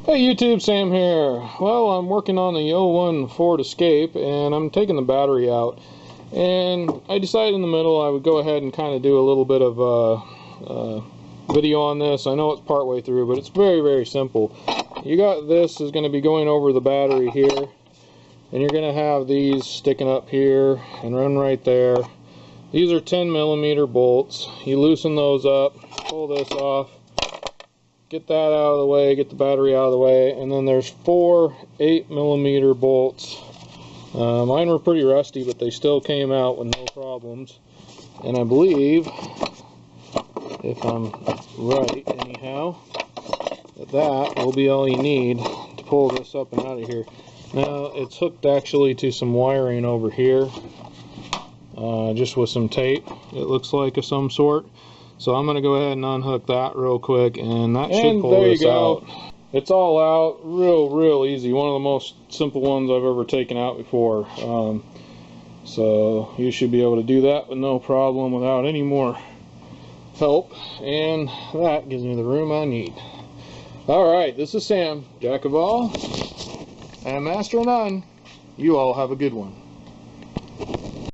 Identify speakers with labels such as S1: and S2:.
S1: Hey YouTube, Sam here. Well, I'm working on the '01 Ford Escape and I'm taking the battery out. And I decided in the middle I would go ahead and kind of do a little bit of video on this. I know it's partway through, but it's very, very simple. You got this is going to be going over the battery here. And you're going to have these sticking up here and run right there. These are 10mm bolts. You loosen those up, pull this off. Get that out of the way, get the battery out of the way, and then there's 4 8mm bolts. Mine were pretty rusty, but they still came out with no problems. And I believe, if I'm right anyhow, that will be all you need to pull this up and out of here. Now, it's hooked actually to some wiring over here, just with some tape, it looks like, of some sort. So I'm going to go ahead and unhook that real quick, and that should pull this out. It's all out, real easy. One of the most simple ones I've ever taken out before. So you should be able to do that with no problem without any more help. And that gives me the room I need. Alright, this is Sam, Jack of all and Master of none. You all have a good one.